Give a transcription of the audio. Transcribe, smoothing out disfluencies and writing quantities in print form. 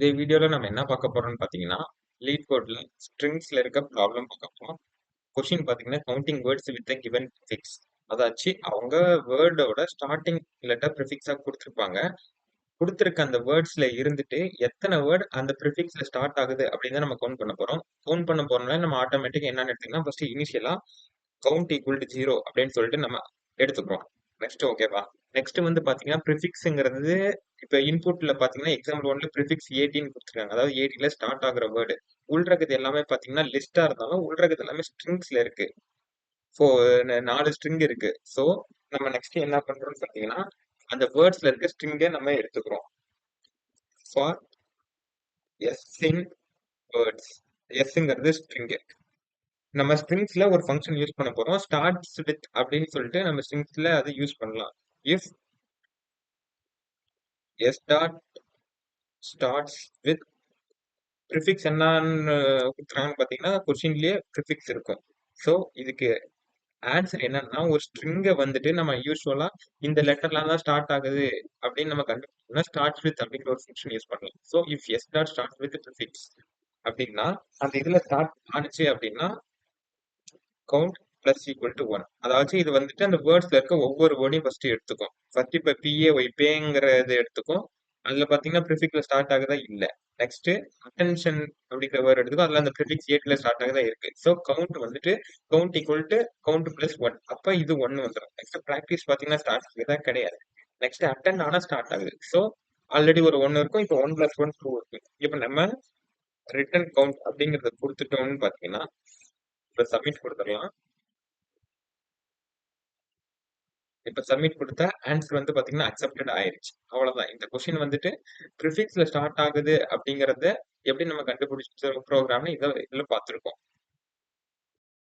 இந்த வீடியோல நம்ம என்ன பார்க்க போறோம்னு பார்த்தீங்கன்னா, லீட் கோட்ல ஸ்ட்ரிங்ஸ்ல இருக்க ப்ராப்ளம் பார்க்க போறோம். கொஸ்டின் பார்த்தீங்கன்னா, counting words with a given prefix. அதாச்சு அவங்க வேர்டோட ஸ்டார்ட்டிங் லெட்டர் ப்ரிஃபிக்ஸா குடுத்திருப்பாங்க. குடுத்திருக்க அந்த வேர்ட்ஸ்ல இருந்துட்டு எத்தன வேர்ட் அந்த ப்ரிஃபிக்ஸ்ல ஸ்டார்ட் ஆகுது அப்படின்னு தான் நம்ம கவுண்ட் பண்ண போறோம். கவுண்ட் பண்ண போறனால நம்ம ஆட்டோமேட்டிக்கா என்னன்னு எடுத்தீங்கன்னா, ஃபர்ஸ்ட் இனிஷியலா கவுண்ட் ஈக்குவல் டு 0 அப்படின்னு சொல்லிட்டு நம்ம எடுத்துக்கிறோம். நெக்ஸ்ட் ஓகேவா? நெக்ஸ்ட் வந்து பாத்தீங்கன்னா ப்ரிஃபிக்ஸ்ங்கிறது இப்ப இன்புட்ல பாத்தீங்கன்னா எக்ஸாம்பிள் ஒன்ல ப்ரிஃபிக்ஸ் 18 கொடுத்துருக்காங்க. அதாவது 18ல ஸ்டார்ட் ஆகுற வேர்டு. உள்ரகது எல்லாமே பாத்தீங்கன்னா லிஸ்டா இருந்தாலும் உள்ரகது எல்லாமே ஸ்ட்ரிங்ஸ்ல இருக்கு. ஃபோ 4 ஸ்ட்ரிங் இருக்கு. சோ நம்ம நெக்ஸ்ட் என்ன பண்றோம்னு பாத்தீங்கன்னா அந்த வேர்ட்ஸ்ல இருக்க ஸ்ட்ரிங்கே நம்ம எடுத்துக்கிறோம். For S in words. எஸ்ங்கிறது ஸ்ட்ரிங். நம்ம ஸ்ட்ரிங்ஸ்ல ஒரு ஃபங்க்ஷன் யூஸ் பண்ண போறோம். ஸ்டார்ட்ஸ் வித் அப்படின்னு சொல்லிட்டு நம்ம ஸ்ட்ரிங்ஸ்ல அதை யூஸ் பண்ணலாம். If S dot starts with prefix என்னன்னு கொடுக்குறாங்கன்னு பார்த்தீங்கன்னா கொஸ்டின்லயே ப்ரிஃபிக்ஸ் இருக்கும். ஸோ இதுக்கு ஆன்சர் என்னன்னா ஒரு ஸ்ட்ரிங்கை வந்துட்டு நம்ம யூஸ்வலா இந்த லெட்டர்லாம் தான் ஸ்டார்ட் ஆகுது அப்படின்னு நம்ம கண்டுபிடிச்சோம்னா ஸ்டார்ட் வித் அப்படிங்கிற ஒரு ஃபங்க்ஷன் யூஸ் பண்ணலாம். So if S dot start with prefix அப்படின்னா அந்த இதுல ஸ்டார்ட் ஆனிச்சு அப்படின்னா count plus equal to one. அதாவது இது வந்துட்டு அந்த வேர்ட்ஸ்ல இருக்க ஒவ்வொரு வேர்டையும் ஃபர்ஸ்ட் எடுத்துக்கும். ஃபர்ஸ்ட் இப்ப பிஏ ஒய் பேங்கிறத எடுத்துக்கும். அதுல பாத்தீங்கன்னா ப்ரிஃபிக்ஸ்ல ஸ்டார்ட் ஆகுதா இல்ல. நெக்ஸ்ட் அட்டென்ஷன் அப்படிங்கிற வேர்ட் எடுத்துக்கும். அதுல அந்த ப்ரிஃபிக்ஸ் ஏட்ல ஸ்டார்ட் ஆகுதா இருக்கு. ஸோ கவுண்ட் வந்துட்டு count equal to count plus one. அப்ப இது ஒன்னு வந்துடும். நெக்ஸ்ட் ப்ராக்டிஸ் பாத்தீங்கன்னா ஸ்டார்ட் ஆகுதா கிடையாது. நெக்ஸ்ட் அட்டன் ஆனா ஸ்டார்ட் ஆகுது. ஸோ ஆல்ரெடி ஒரு ஒன்னு இருக்கும். இப்போ ஒன் பிளஸ் ஒன் டூ இருக்கு. இப்ப நம்ம ரிட்டர்ன் கவுண்ட் அப்படிங்கறத கொடுத்துட்டோம்னு பாத்தீங்கன்னா இப்ப சப்மிட் கொடுத்துடலாம். இப்ப சப்மிட் கொடுத்தா ஆன்சர் வந்து பாத்தீங்கன்னா அக்செப்டட் ஆயிருச்சு. அவ்வளவுதான். இந்த கொஸ்டின் வந்துட்டு ப்ரிஃபிக்ஸ்ல ஸ்டார்ட் ஆகுது அப்படிங்கறத எப்படி நம்ம கண்டுபிடிச்ச ப்ரோக்ராம்னு இதுல பார்த்திருக்கோம்.